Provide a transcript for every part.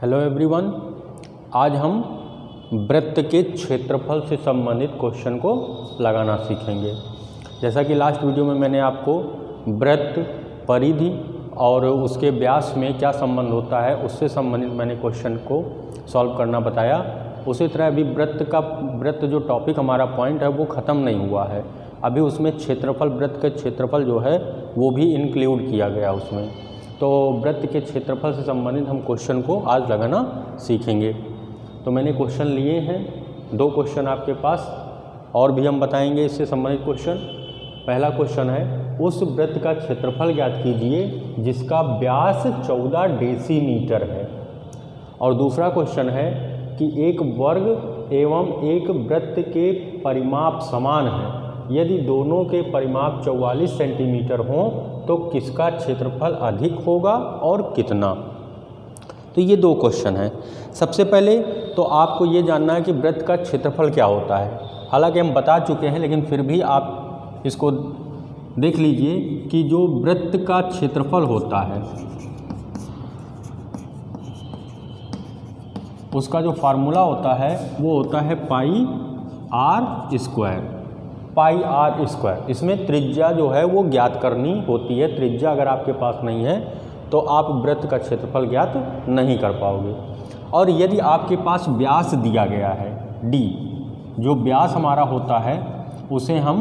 Hello everyone, आज हम वृत्त के क्षेत्रफल से संबंधित क्वेश्चन को लगाना सीखेंगे। जैसा कि लास्ट वीडियो में मैंने आपको वृत्त, परिधि और उसके व्यास में क्या संबंध होता है उससे संबंधित मैंने क्वेश्चन को सॉल्व करना बताया। उसी तरह अभी वृत्त जो टॉपिक हमारा पॉइंट है वो ख़त्म नहीं हुआ है। अभी उसमें क्षेत्रफल, वृत्त के क्षेत्रफल जो है वो भी इंक्लूड किया गया उसमें। तो वृत्त के क्षेत्रफल से संबंधित हम क्वेश्चन को आज लगाना सीखेंगे। तो मैंने क्वेश्चन लिए हैं, 2 क्वेश्चन आपके पास और भी हम बताएंगे इससे संबंधित क्वेश्चन। पहला क्वेश्चन है, उस वृत्त का क्षेत्रफल ज्ञात कीजिए जिसका व्यास 14 डेसीमीटर है। और दूसरा क्वेश्चन है कि एक वर्ग एवं एक वृत्त के परिमाप समान हैं, यदि दोनों के परिमाप 44 सेंटीमीटर हों तो किसका क्षेत्रफल अधिक होगा और कितना। तो ये 2 क्वेश्चन हैं। सबसे पहले तो आपको ये जानना है कि वृत्त का क्षेत्रफल क्या होता है। हालांकि हम बता चुके हैं लेकिन फिर भी आप इसको देख लीजिए कि जो वृत्त का क्षेत्रफल होता है उसका जो फार्मूला होता है वो होता है पाई आर स्क्वायर। इसमें त्रिज्या जो है वो ज्ञात करनी होती है। त्रिज्या अगर आपके पास नहीं है तो आप वृत्त का क्षेत्रफल ज्ञात नहीं कर पाओगे। और यदि आपके पास व्यास दिया गया है d, जो व्यास हमारा होता है उसे हम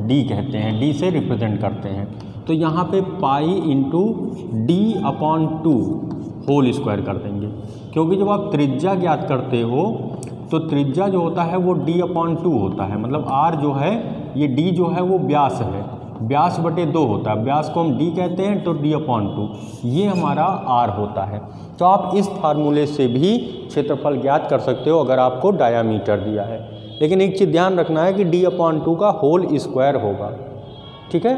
d कहते हैं, d से रिप्रेजेंट करते हैं। तो यहाँ पे pi into d/2 whole square कर देंगे, क्योंकि जब आप त्रिज्या ज्ञात करते हो तो त्रिज्या जो होता है वो d/2 होता है। मतलब r जो है, ये d जो है वो व्यास है, व्यास बटे 2 होता है। व्यास को हम d कहते हैं तो d/2 ये हमारा r होता है। तो आप इस फार्मूले से भी क्षेत्रफल ज्ञात कर सकते हो अगर आपको डायामीटर दिया है। लेकिन एक चीज़ ध्यान रखना है कि d/2 का होल स्क्वायर होगा, ठीक है।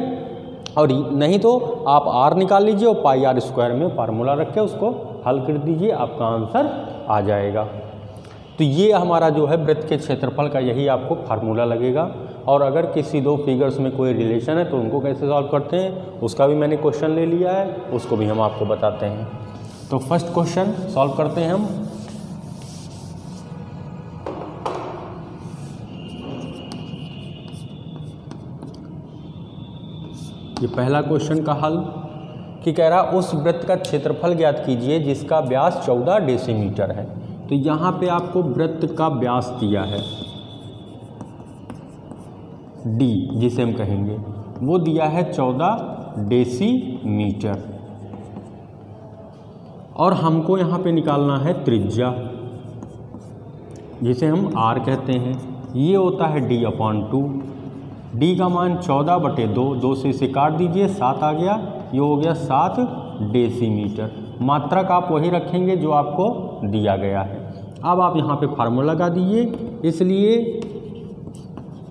और नहीं तो आप r निकाल लीजिए और पाई आर स्क्वायर में फार्मूला रख के उसको हल कर दीजिए, आपका आंसर आ जाएगा। तो ये हमारा जो है वृत्त के क्षेत्रफल का यही आपको फार्मूला लगेगा। और अगर किसी 2 फिगर्स में कोई रिलेशन है तो उनको कैसे सॉल्व करते हैं उसका भी मैंने क्वेश्चन ले लिया है, उसको भी हम आपको बताते हैं। तो फर्स्ट क्वेश्चन सॉल्व करते हैं हम। ये पहला क्वेश्चन का हल कि कह रहा उस वृत्त का क्षेत्रफल ज्ञात कीजिए जिसका व्यास 14 डेसीमीटर है। तो यहाँ पे आपको वृत्त का व्यास दिया है d, जिसे हम कहेंगे, वो दिया है 14 डेसीमीटर। और हमको यहाँ पे निकालना है त्रिज्या, जिसे हम r कहते हैं। ये होता है d/2। d का मान 14/2, 2 से इसे काट दीजिए, 7 आ गया, ये हो गया 7 डेसीमीटर। मात्रक आप वही रखेंगे जो आपको दिया गया है। अब आप यहाँ पे फार्मूला लगा दीजिए, इसलिए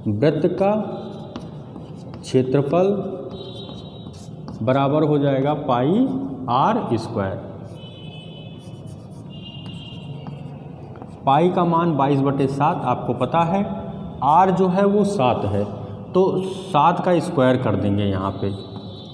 वृत्त का क्षेत्रफल बराबर हो जाएगा पाई आर स्क्वायर। पाई का मान 22/7 आपको पता है, आर जो है वो 7 है, तो 7 का स्क्वायर कर देंगे यहाँ पे,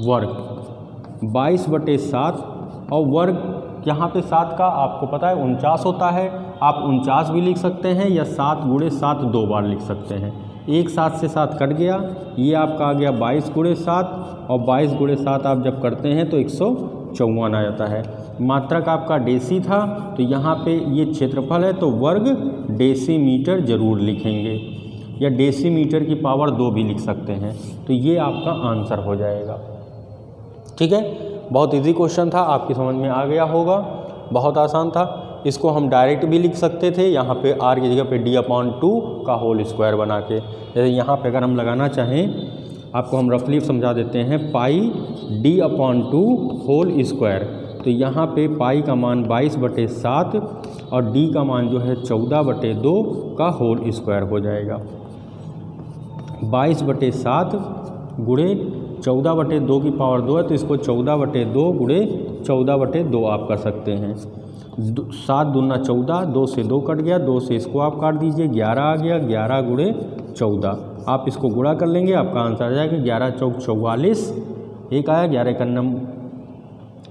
वर्ग 22/7। और वर्ग यहाँ पे 7 का आपको पता है 49 होता है। आप 49 भी लिख सकते हैं या 7 × 7 2 बार लिख सकते हैं। एक 7 से 7 कट गया, ये आपका आ गया 22 × 7, और 22 × 7 आप जब करते हैं तो 154 आ जाता है। मात्रक आपका डेसी था, तो यहाँ पे ये क्षेत्रफल है तो वर्ग डेसीमीटर जरूर लिखेंगे, या डेसीमीटर की पावर 2 भी लिख सकते हैं। तो ये आपका आंसर हो जाएगा, ठीक है। बहुत इजी क्वेश्चन था, आपकी समझ में आ गया होगा, बहुत आसान था। इसको हम डायरेक्ट भी लिख सकते थे, यहाँ पे r की जगह पे d/2 का होल स्क्वायर बना के। जैसे यहाँ पे अगर हम लगाना चाहें, आपको हम रफली समझा देते हैं, पाई d/2 होल स्क्वायर। तो यहाँ पे पाई का मान 22/7 और d का मान जो है 14/2 का होल स्क्वायर हो जाएगा। 22/7 गुणे 14/2 की पावर 2 है, तो इसको 14/2 गुणे 14/2 आप कर सकते हैं। 7 दूना 14, 2 से 2 कट गया, 2 से इसको आप काट दीजिए, 11 आ गया, 11 × 14। आप इसको गुणा कर लेंगे, आपका आंसर आ जाएगा 11 × 4 = 44। एक आया, 11 × 1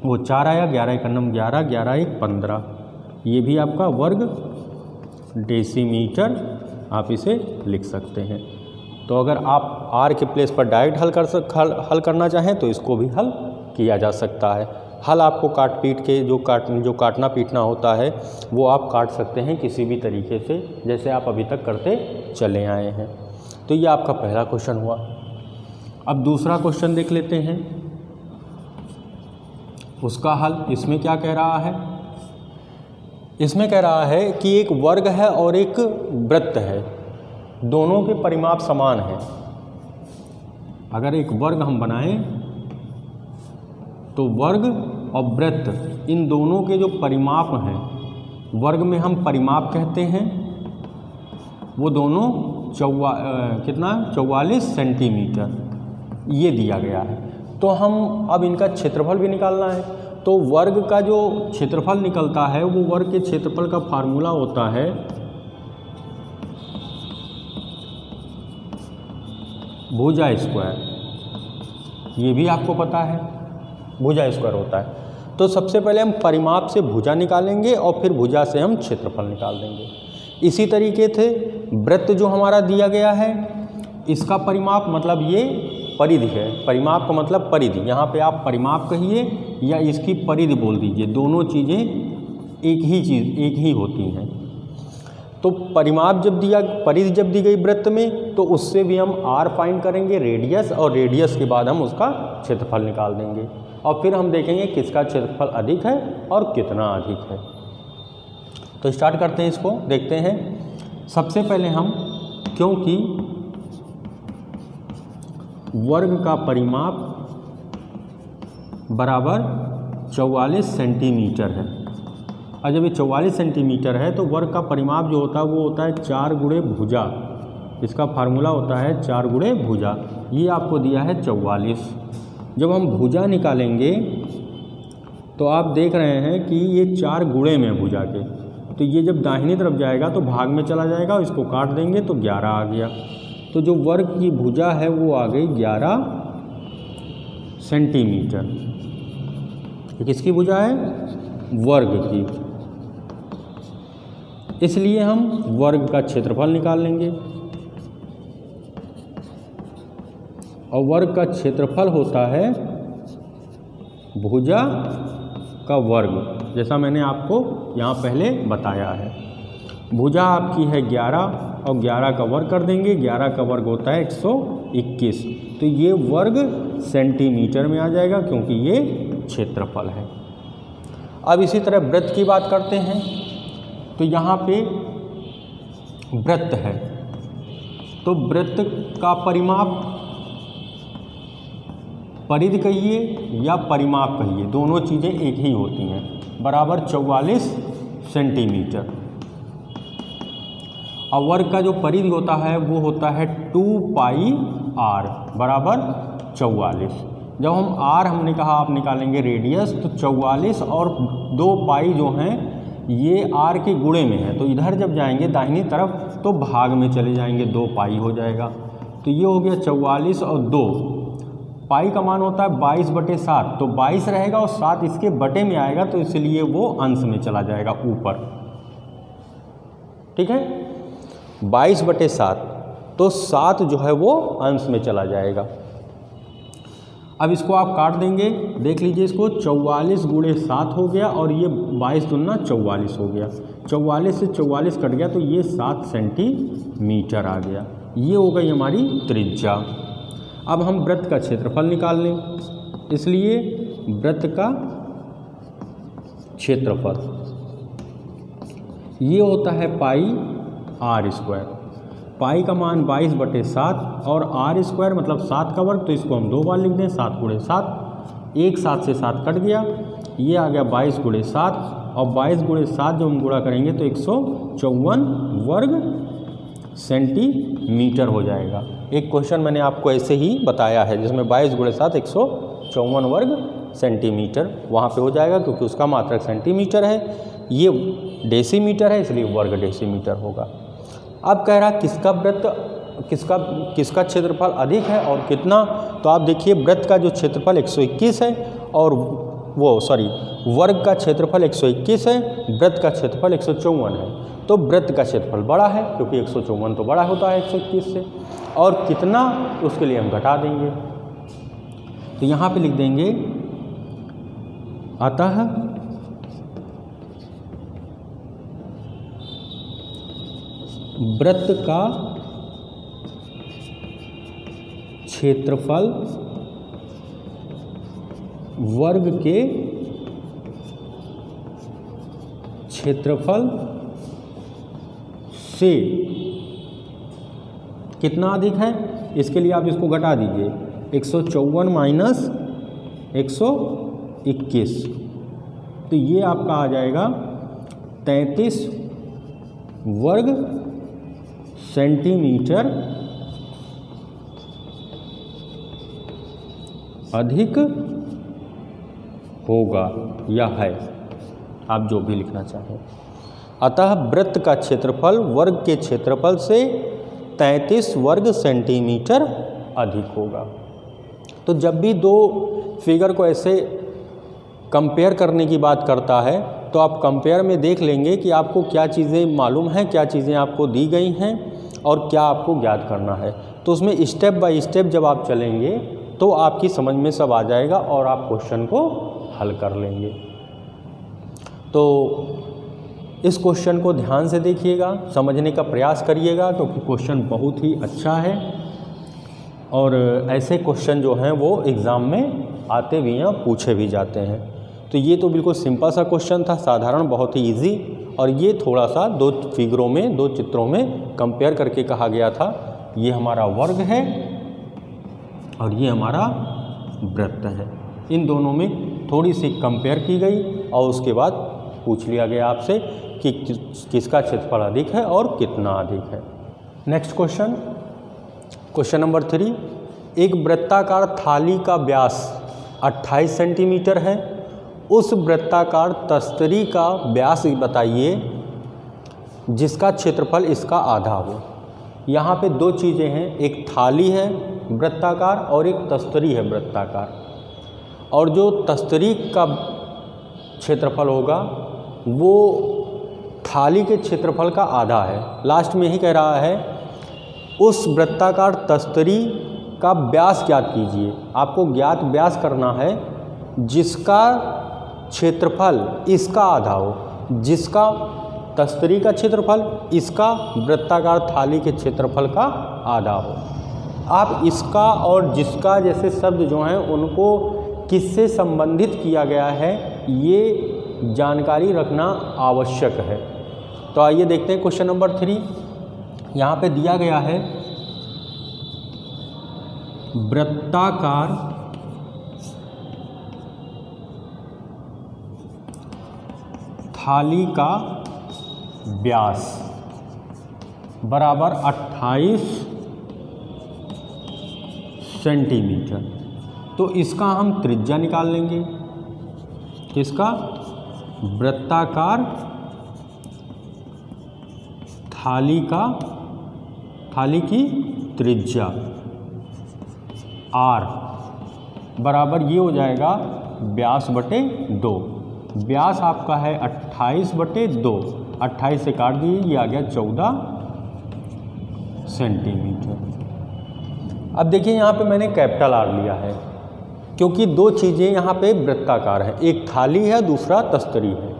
वो 4 आया, 11 × 1 11, 11 × 1 15। ये भी आपका वर्ग डेसीमीटर आप इसे लिख सकते हैं। तो अगर आप आर के प्लेस पर डायरेक्ट हल करना चाहें तो इसको भी हल किया जा सकता है। हल आपको काट पीट के जो काटना पीटना होता है वो आप काट सकते हैं किसी भी तरीके से, जैसे आप अभी तक करते चले आए हैं। तो ये आपका पहला क्वेश्चन हुआ। अब दूसरा क्वेश्चन देख लेते हैं, उसका हल। इसमें क्या कह रहा है? इसमें कह रहा है कि एक वर्ग है और एक वृत्त है, दोनों के परिमाप समान हैं। अगर एक वर्ग हम बनाएं तो वर्ग और वृत्त इन दोनों के जो परिमाप हैं, वर्ग में हम परिमाप कहते हैं, वो दोनों 44 सेंटीमीटर ये दिया गया है। तो हम अब इनका क्षेत्रफल भी निकालना है। तो वर्ग का जो क्षेत्रफल निकलता है वो वर्ग के क्षेत्रफल का फार्मूला होता है भुजा स्क्वायर। ये भी आपको पता है, भुजा स्क्वायर होता है। तो सबसे पहले हम परिमाप से भुजा निकालेंगे और फिर भुजा से हम क्षेत्रफल निकाल देंगे। इसी तरीके से वृत्त जो हमारा दिया गया है, इसका परिमाप मतलब ये परिधि है। परिमाप का मतलब परिधि, यहाँ पे आप परिमाप कहिए या इसकी परिधि बोल दीजिए, दोनों चीज़ें एक ही होती हैं। तो परिमाप जब दिया, परिधि जब दी गई वृत्त में, तो उससे भी हम आर फाइंड करेंगे, रेडियस, और रेडियस के बाद हम उसका क्षेत्रफल निकाल देंगे। और फिर हम देखेंगे किसका क्षेत्रफल अधिक है और कितना अधिक है। तो स्टार्ट करते हैं, इसको देखते हैं। सबसे पहले हम, क्योंकि वर्ग का परिमाप बराबर 44 सेंटीमीटर है, और जब ये 44 सेंटीमीटर है तो वर्ग का परिमाप जो होता है वो होता है 4 गुणे भुजा। इसका फार्मूला होता है 4 गुणे भुजा। ये आपको दिया है 44। जब हम भुजा निकालेंगे तो आप देख रहे हैं कि ये 4 गुणे में भुजा के, तो ये जब दाहिनी तरफ जाएगा तो भाग में चला जाएगा, और इसको काट देंगे तो 11 आ गया। तो जो वर्ग की भुजा है वो आ गई 11 सेंटीमीटर। ये किसकी भुजा है? वर्ग की। इसलिए हम वर्ग का क्षेत्रफल निकाल लेंगे, और वर्ग का क्षेत्रफल होता है भुजा का वर्ग, जैसा मैंने आपको यहाँ पहले बताया है। भुजा आपकी है 11 और 11 का वर्ग कर देंगे, 11 का वर्ग होता है 121। तो ये वर्ग सेंटीमीटर में आ जाएगा क्योंकि ये क्षेत्रफल है। अब इसी तरह वृत्त की बात करते हैं। तो यहाँ पे वृत्त है, तो वृत्त का परिमाप, परिधि कहिए या परिमाप कहिए, दोनों चीज़ें एक ही होती हैं, बराबर 44 सेंटीमीटर। और वर्ग का जो परिधि होता है वो होता है 2 पाई आर बराबर 44। जब हम आर हमने कहा आप निकालेंगे रेडियस, तो 44 और 2 पाई जो हैं ये आर के गुणे में है, तो इधर जब जाएंगे दाहिनी तरफ तो भाग में चले जाएंगे, 2 पाई हो जाएगा। तो ये हो गया 44 और 2 पाई का मान होता है 22/7, तो 22 रहेगा और 7 इसके बटे में आएगा, तो इसलिए वो अंश में चला जाएगा ऊपर। ठीक है, 22/7, तो 7 जो है वो अंश में चला जाएगा। अब इसको आप काट देंगे, देख लीजिए इसको, 44 गुणे 7 हो गया और ये 22 दूना 44 हो गया। 44 से 44 कट गया तो ये 7 सेंटीमीटर आ गया। ये हो गई हमारी त्रिज्या। अब हम वृत्त का क्षेत्रफल निकाल लें, इसलिए वृत्त का क्षेत्रफल ये होता है पाई आर स्क्वायर। पाई का मान 22/7 और आर स्क्वायर मतलब 7 का वर्ग, तो इसको हम 2 बार लिख दें, 7 गुणे 7, 1 7 से 7 कट गया, ये आ गया 22 गुणे 7, और 22 गुणे 7 जब हम गुणा करेंगे तो 154 वर्ग सेंटीमीटर हो जाएगा। एक क्वेश्चन मैंने आपको ऐसे ही बताया है जिसमें 22 गुणे 7 154 वर्ग सेंटीमीटर वहाँ पे हो जाएगा, क्योंकि उसका मात्रक सेंटीमीटर है, ये डेसीमीटर है, इसलिए वर्ग डेसीमीटर होगा। अब कह रहा किसका वृत्त किसका क्षेत्रफल अधिक है और कितना, तो आप देखिए वृत्त का जो क्षेत्रफल 121 है और वर्ग का क्षेत्रफल 121 है, वृत्त का क्षेत्रफल 154 है। तो वृत्त का क्षेत्रफल बड़ा है क्योंकि 154 तो बड़ा होता है 121 से, और कितना उसके लिए हम घटा देंगे। तो यहाँ पे लिख देंगे अतः वृत्त का क्षेत्रफल वर्ग के क्षेत्रफल से कितना अधिक है, इसके लिए आप इसको घटा दीजिए। 154 माइनस 121, तो ये आपका आ जाएगा 33 वर्ग सेंटीमीटर अधिक होगा या है, आप जो भी लिखना चाहें। अतः वृत्त का क्षेत्रफल वर्ग के क्षेत्रफल से 33 वर्ग सेंटीमीटर अधिक होगा। तो जब भी दो फिगर को ऐसे कंपेयर करने की बात करता है तो आप कंपेयर में देख लेंगे कि आपको क्या चीज़ें मालूम हैं, क्या चीज़ें आपको दी गई हैं और क्या आपको ज्ञात करना है। तो उसमें स्टेप बाय स्टेप जब आप चलेंगे तो आपकी समझ में सब आ जाएगा और आप क्वेश्चन को हल कर लेंगे। तो इस क्वेश्चन को ध्यान से देखिएगा, समझने का प्रयास करिएगा क्योंकि क्वेश्चन बहुत ही अच्छा है और ऐसे क्वेश्चन जो हैं वो एग्ज़ाम में आते भी हैं, पूछे भी जाते हैं। तो ये तो बिल्कुल सिंपल सा क्वेश्चन था, साधारण, बहुत ही इजी, और ये थोड़ा सा दो फिगरों में, दो चित्रों में कंपेयर करके कहा गया था। ये हमारा वर्ग है और ये हमारा वृत्त है। इन दोनों में थोड़ी सी कंपेयर की गई और उसके बाद पूछ लिया गया आपसे कि किसका क्षेत्रफल अधिक है और कितना अधिक है। Next question, question number 3। एक वृत्ताकार थाली का व्यास 28 सेंटीमीटर है, उस वृत्ताकार तस्तरी का व्यास बताइए जिसका क्षेत्रफल इसका आधा हो। यहाँ पे दो चीज़ें हैं, एक थाली है वृत्ताकार और एक तस्तरी है वृत्ताकार, और जो तस्तरी का क्षेत्रफल होगा वो थाली के क्षेत्रफल का आधा है। लास्ट में ही कह रहा है उस वृत्ताकार तस्तरी का व्यास ज्ञात कीजिए। आपको ज्ञात व्यास करना है जिसका क्षेत्रफल इसका आधा हो, जिसका तस्तरी का क्षेत्रफल इसका वृत्ताकार थाली के क्षेत्रफल का आधा हो। आप इसका और जिसका जैसे शब्द जो हैं उनको किससे संबंधित किया गया है ये जानकारी रखना आवश्यक है। तो आइए देखते हैं क्वेश्चन नंबर 3। यहाँ पे दिया गया है वृत्ताकार थाली का व्यास बराबर 28 सेंटीमीटर। तो इसका हम त्रिज्या निकाल लेंगे। किसका? वृत्ताकार थाली की त्रिज्या r बराबर ये हो जाएगा व्यास बटे 2। व्यास आपका है 28 बटे 2, 28 से काट दीजिए, ये आ गया 14 सेंटीमीटर। अब देखिए यहाँ पे मैंने कैपिटल R लिया है क्योंकि दो चीज़ें यहाँ पे वृत्ताकार हैं, एक थाली है दूसरा तस्तरी है,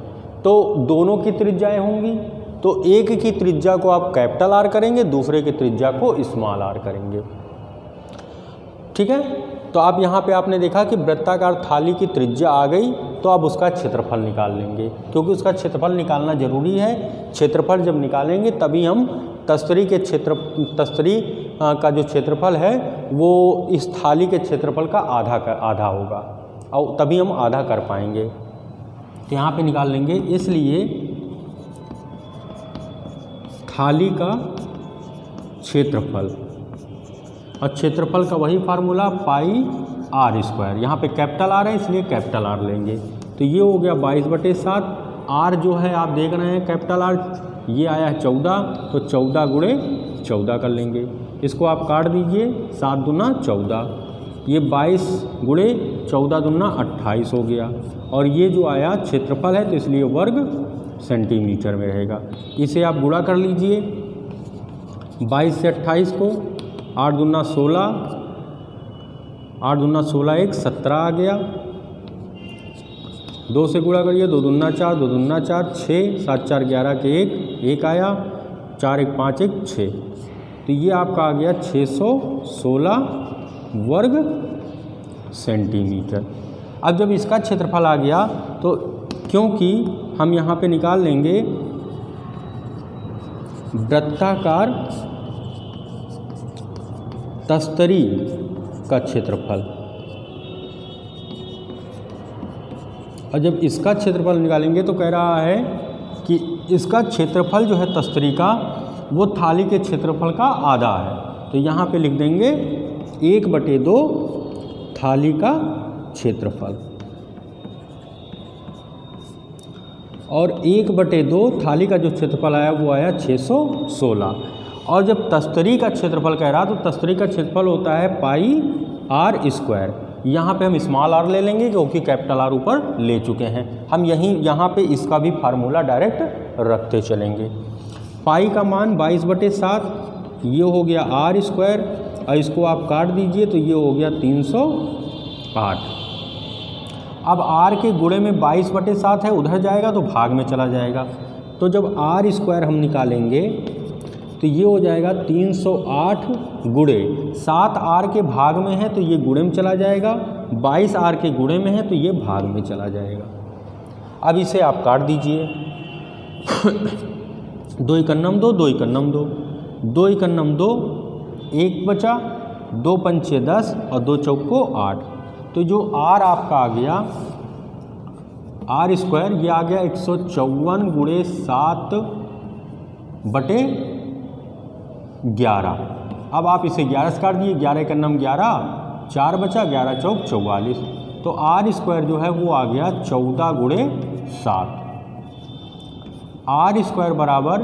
तो दोनों की त्रिज्याएं होंगी। तो एक की त्रिज्या को आप कैपिटल R करेंगे, दूसरे की त्रिज्या को स्मॉल r करेंगे। ठीक है, तो आप यहाँ पे आपने देखा कि वृत्ताकार थाली की त्रिज्या आ गई तो आप उसका क्षेत्रफल निकाल लेंगे, क्योंकि उसका क्षेत्रफल निकालना जरूरी है। क्षेत्रफल जब निकालेंगे तभी हम तस्तरी का जो क्षेत्रफल है वो इस थाली के क्षेत्रफल का आधा होगा और तभी हम आधा कर पाएंगे। तो यहाँ पे निकाल लेंगे, इसलिए थाली का क्षेत्रफल, और क्षेत्रफल का वही फार्मूला पाई r स्क्वायर। यहाँ पे कैपिटल R है इसलिए कैपिटल R लेंगे। तो ये हो गया 22/7। R जो है आप देख रहे हैं कैपिटल R, ये आया है 14, तो 14 गुणे 14 कर लेंगे। इसको आप काट दीजिए, 7 दूना 14, ये 22 गुणे 14 दूना 28 हो गया, और ये जो आया क्षेत्रफल है तो इसलिए वर्ग सेंटीमीटर में रहेगा। इसे आप गुणा कर लीजिए 22 से 28 को, 8 दूना 16, 8 दूना 16 1 17 आ गया। 2 से गुणा करिए, 2 दूना 4, 2 दूना 4 6, 7 4 11 के 1 आया, 4 1 5 1 6, तो ये आपका आ गया 616 वर्ग सेंटीमीटर। अब जब इसका क्षेत्रफल आ गया तो क्योंकि हम यहाँ पे निकाल लेंगे वृत्ताकार तस्तरी का क्षेत्रफल, और जब इसका क्षेत्रफल निकालेंगे तो कह रहा है कि इसका क्षेत्रफल जो है तस्तरी का वो थाली के क्षेत्रफल का आधा है, तो यहाँ पे लिख देंगे 1/2 थाली का क्षेत्रफल, और 1/2 थाली का जो क्षेत्रफल आया वो आया 616। और जब तस्तरी का क्षेत्रफल कह रहा तो तस्तरी का क्षेत्रफल होता है पाई r स्क्वायर। यहाँ पे हम स्मॉल r ले लेंगे क्योंकि कैपिटल R ऊपर ले चुके हैं, हम यहाँ पे इसका भी फार्मूला डायरेक्ट रखते चलेंगे। पाई का मान 22/7, ये हो गया r स्क्वायर, और इसको आप काट दीजिए तो ये हो गया 308। अब r के गुणे में 22/7 है, उधर जाएगा तो भाग में चला जाएगा, तो जब r स्क्वायर हम निकालेंगे तो ये हो जाएगा 308 गुणे 7 r के भाग में है तो ये गुणे में चला जाएगा, 22 r के गुणे में है तो ये भाग में चला जाएगा। अब इसे आप काट दीजिए 2 एकन्नम 2, 2 एकन्नम 2, 2 एकन्नम 2, 1 बचा, 2 पंचे 10 और 2 चौको 8, तो जो r आपका आ गया r स्क्वायर, ये आ गया 154 गुणे 7/11। अब आप इसे 11 से काट दिए, 11 एकन्नम 11, 4 बचा, 11 चौक 44, तो r स्क्वायर जो है वो आ गया 14 गुणे 7। r स्क्वायर बराबर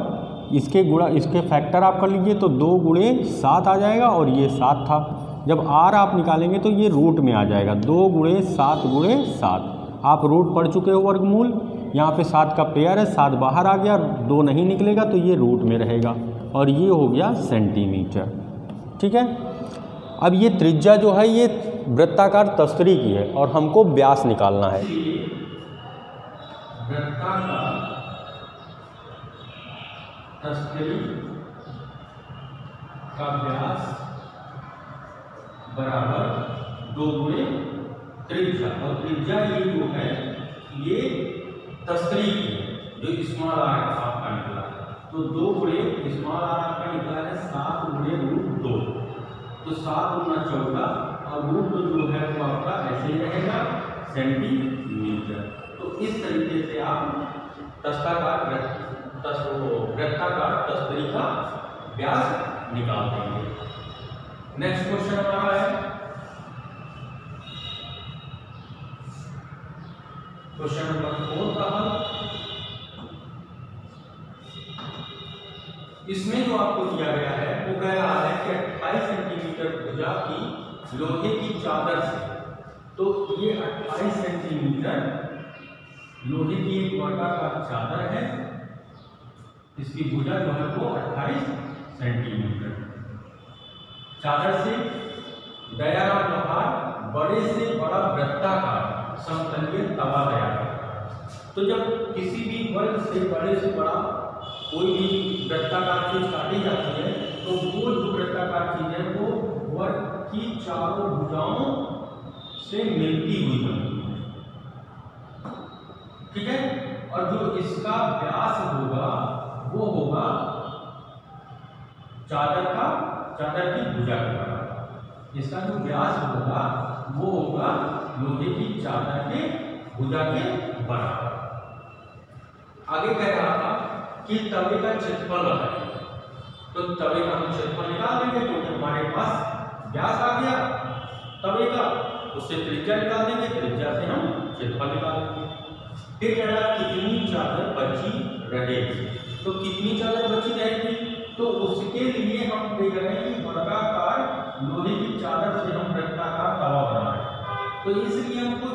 इसके गुणा, इसके फैक्टर आप कर लीजिए तो 2 गुणे 7 आ जाएगा, और ये 7 था। जब r आप निकालेंगे तो ये रूट में आ जाएगा, 2 गुणे 7 गुणे 7। आप रूट पढ़ चुके हो वर्गमूल, यहाँ पे 7 का पेयर है, 7 बाहर आ गया, 2 नहीं निकलेगा तो ये रूट में रहेगा, और ये हो गया सेंटीमीटर। ठीक है। अब ये त्रिज्या जो है ये वृत्ताकार तस्तरी की है और हमको व्यास निकालना है। वृत्ताकार तस्तरी का व्यास बराबर 2 गुणे त्रिज्या, और त्रिज्या ये जो है ये तस्तरी की है, जो स्मॉल r आपका निकला है, तो 2 गुणे स्मॉल r आपका निकला है 7 गुणे √2, तो 7 गुना 14, और √2 जो है वो आपका ऐसे ही रहेगा सेंटीमीटर। तो इस तरीके से आप वृत्ताकार तस्तरी का व्यास निकाल देंगे। नेक्स्ट क्वेश्चन हमारा है क्वेश्चन नंबर 4 का हल। इसमें जो आपको दिया गया है वो कह रहा है कि 28 सेंटीमीटर भुजा की लोहे की चादर से, तो ये 28 सेंटीमीटर लोहे की एक वर्गाकार चादर है, इसकी भुजा जो है वो 28 सेंटीमीटर। चादर से दयाराम लोहार बड़े से बड़ा वृत्ताकार समतलीय तवा तैयार करता है। तो जब किसी भी वर्ग से बड़े से बड़ा कोई भी वृत्ताकार चीज काटी जाती है तो वो जो वृत्ताकार चीज है वो वर्ग की चारों भुजाओं से मिलती हुई बनती है। ठीक है। और जो इसका व्यास होगा वो होगा चादर की भुजा के बराबर। इसका जो व्यास होगा वो होगा लोहे की चादर के भुजा के बराबर। आगे कह रहा था कि तवे का क्षेत्रफल बताइए, तो तवे का हम क्षेत्रफल निकाल देंगे क्योंकि हमारे पास व्यास आ गया तवे का, उससे त्रिज्या निकाल देंगे, त्रिज्या से हम क्षेत्रफल निकाल देंगे। फिर कह रहा कितनी चादर बची रहेगी, तो कितनी चादर बची रहेगी, तो उसके लिए हम देख रहे हैं कि वर्गाकार लोहे की चादर से हम वृत्ताकार तवा बना रहे हैं, तो इसलिए हमको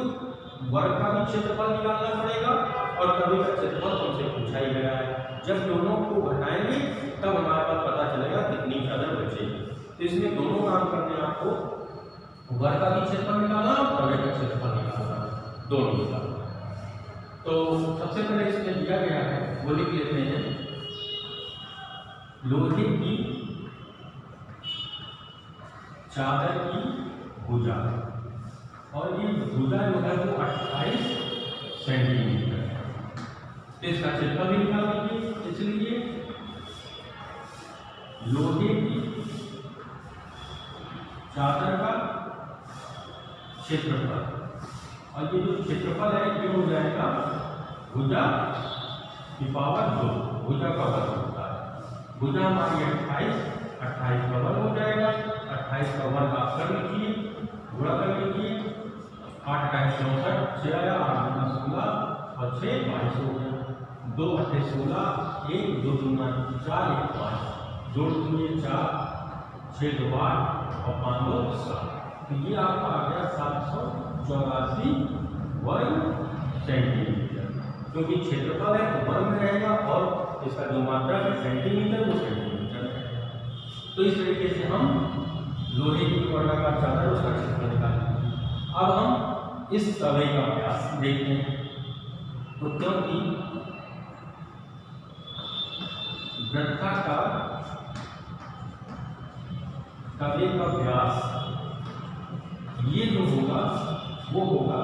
वर्ग का भी क्षेत्रफल निकालना पड़ेगा और तवे का क्षेत्रफल हमसे पूछा ही गया है। जब दोनों को घटाएंगे तब हमारे पास पता चलेगा कितनी चादर बचेगी। तो इसमें दोनों काम करने हैं आपको, वर्ग का भी क्षेत्रफल निकालना और तवे का क्षेत्रफल निकालना, दोनों निकालना। तो सबसे पहले इसमें दिया गया है वो लिख लेते हैं, लोहे की चादर की भुजा, और ये भुजा जो है वो 28 सेंटीमीटर है। तो इसका क्षेत्रफल भी निकाल लीजिए। इसलिए लोहे की चादर का क्षेत्रफल, और ये जो क्षेत्रफल है ये हो जाएगा भुजा की पावर 2, भुजा का वर्ग होता है। भुजा हमारी 28 का वर्ग हो जाएगा। 28 का वर्ग आप कर लीजिए, गुणा कर लीजिए, 8 का 64, 6 आया, 8 गुना 16 और 6 22 हो गया। 2 8 16, 1 2 दूना 4, 1 5, जोड़ दीजिए 4, 6 2 8 और 5 2 7। तो ये आपका आ गया 784 वर्ग सेंटीमीटर, क्योंकि क्षेत्रफल है तो वर्ग में रहेगा और इसका जो मात्रा है सेंटीमीटर वो सेंटीमीटर है। तो इस तरीके से हम लोहे की वर्गाकार चादर उसका क्षेत्रफल निकालेंगे। अब हम इस तवे का व्यास देखते हैं। तो क्योंकि वृत्ताकार तवे का व्यास ये जो होगा वो होगा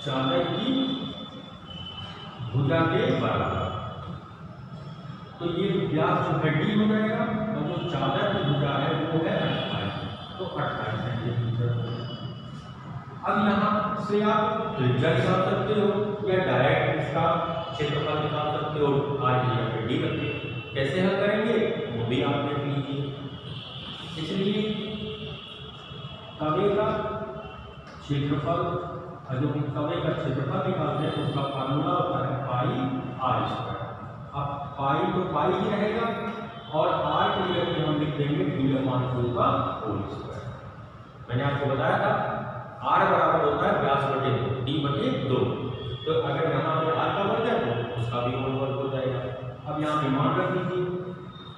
चादर की भुजा के बराबर। तो ये व्यास जो है डी हो जाएगा और जो चादर की भुजा है वो है 28, तो 28 सेंटीमीटर। अब यहाँ से आप त्रिज्या निकाल सकते हो या डायरेक्ट इसका क्षेत्रफल निकाल सकते हो, आर डी या फिर डी करके। कैसे हल करेंगे वो भी आप देख लीजिए। इसलिए तवे का क्षेत्रफल, जो हम तवे का क्षेत्रफल निकालते हैं उसका फार्मूला होता है पाई आर स्क्वायर। अब पाई तो पाई ही रहेगा और आर के लिए हम लिख देंगे डी/2 का होल स्क्वायर। मैंने आपको बताया था आर बराबर होता है व्यास बटे 2, डी/2। तो अगर यहाँ पे आर का वर्ग है तो उसका भी होल वर्ग हो जाएगा। अब यहाँ पे मान रख दीजिए,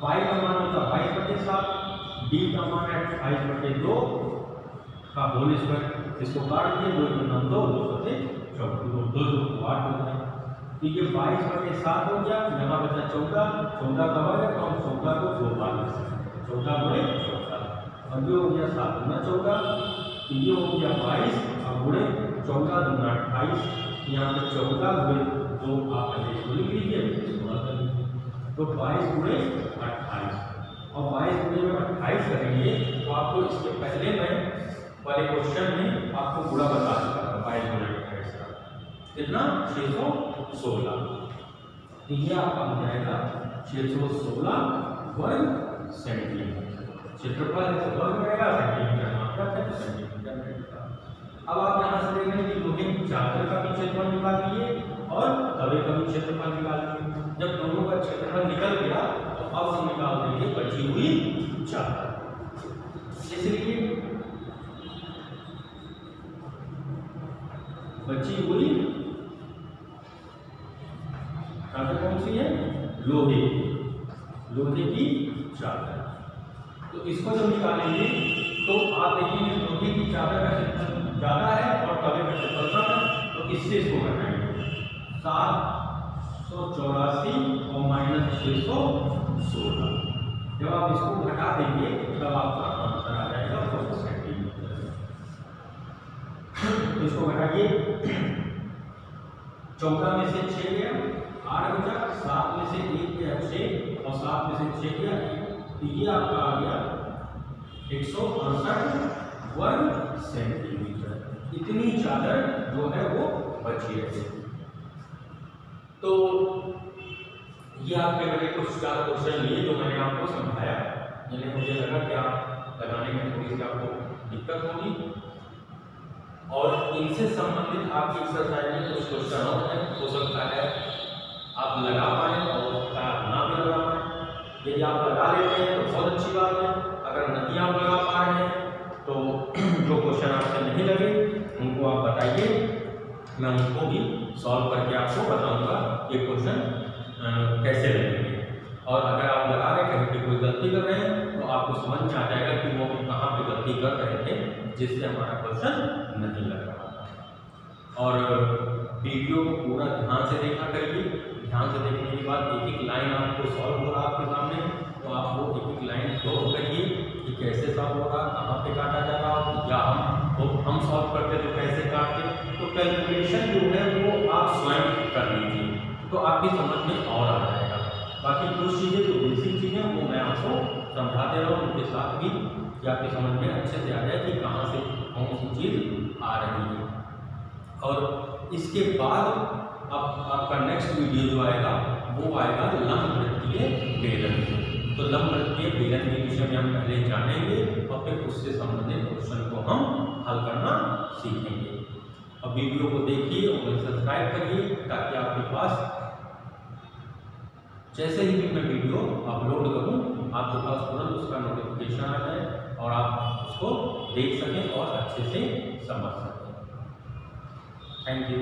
पाई का मान होता है 22/7, डी का मान है 28/2 का होल स्क्वायर। इसको काट दिए, 2 × 2 2 2 8 हो गया। तो ये 22/7 हो गया। यहाँ बचा 14 का वर्ग है तो हम 14 को 2 बार लिख सकते हैं, 14 गुणे 14, और ये हो गया 7 गुना 14, तो ये हो गया 22 और गुणे 14 दूना 28। यहाँ पे 14 गुणे 2 आप इसको लिख लीजिए, इसको हल कर लीजिए। तो 22 गुणे 28 और 22 गुणे जब 28 करेंगे तो आपको इसके पहले में वाले क्वेश्चन में आपको गुणा बता चुका था 22 गुणे 28 का कितना 616। तो ये आपका हो जाएगा 616 वर्ग सेंटीमीटर। क्षेत्रफल है तो वर्ग रहेगा, सेंटीमीटर मात्रा है तो सेंटीमीटर रहेगा। अब आप यहाँ से देख रहे हैं कि लोहे की चादर का भी क्षेत्रफल निकालिए और तवे का भी क्षेत्रफल निकालिए। जब दोनों का क्षेत्रफल निकल गया तो अब हम निकाल देंगे बची हुई चादर। इसलिए बची हुई चादर कौन सी है? लोहे की चादर। तो इसको जब निकालेंगे तो आप देखेंगे लोहे की चादर का क्षेत्रफल ज़्यादा है और तवे का क्षेत्रफल कम है, तो इससे इसको घटाएंगे 784 और -616। जब आप इसको घटा देंगे तब आपका आंसर आ जाएगा 4 सेंटीमीटर। तो इसको घटाइए, 14 में से 6 गया 8 बचा, 7 में से 1 गया 6 और 7 में से 6 गया 1, तो ये आपका आ गया 168 वर्ग सेंटीमीटर। इतनी चादर जो है वो बची है। तो ये आपके मैंने कुछ 4 क्वेश्चन लिए जो मैंने आपको समझाया, जिन्हें मुझे लगा कि आप लगाने में थोड़ी सी आपको दिक्कत होगी, और इनसे संबंधित आपकी एक्सरसाइज में कुछ क्वेश्चन और हैं, हो सकता है आप लगा पाएँ और ना भी लगा पाएँ। यदि आप लगा लेते हैं तो बहुत अच्छी बात है। अगर नहीं आप लगा पा रहे हैं तो जो क्वेश्चन आपसे नहीं लगे उनको आप बताइए, मैं उनको भी सॉल्व करके आपको बताऊंगा ये क्वेश्चन कैसे लगेंगे। और अगर आप लगा रहे कहीं पे कोई गलती कर रहे हैं तो आपको समझ में आ जाएगा कि वो कहाँ पे गलती कर रहे थे जिससे हमारा क्वेश्चन नहीं लग रहा। और वीडियो को पूरा ध्यान से देखा करिए। ध्यान से देखने के बाद एक एक लाइन आपको सॉल्व हो रहा आपके सामने, तो आप वो एक एक लाइन ड्रॉ करिए कि कैसे सॉल्व हो रहा, कहाँ पे काटा जा रहा, या हम सॉल्व करते तो कैसे काटते। तो कैलकुलेशन जो है वो आप स्वयं कर लीजिए तो आपकी समझ में और आ जाएगा। बाकी कुछ चीज़ें जो बेसिक चीज़ें वो मैं आपको समझा दे रहा हूँ उनके साथ भी, कि आपकी समझ में अच्छे से आ जाए कि कहाँ से कौन सी चीज़ आ रही है। और इसके बाद अब आपका नेक्स्ट वीडियो जो आएगा वो आएगा लंबवृत्तीय बेलन। तो लंबवृत्तीय बेलन के विषय में हम पहले जानेंगे और फिर उससे संबंधित क्वेश्चन को हम हल करना सीखेंगे। अब वीडियो को देखिए और सब्सक्राइब करिए ताकि आपके पास जैसे ही भी मैं वीडियो अपलोड करूं आपके पास तुरंत उसका नोटिफिकेशन आ जाए और आप उसको देख सकें और अच्छे से समझ सकें। Thank you.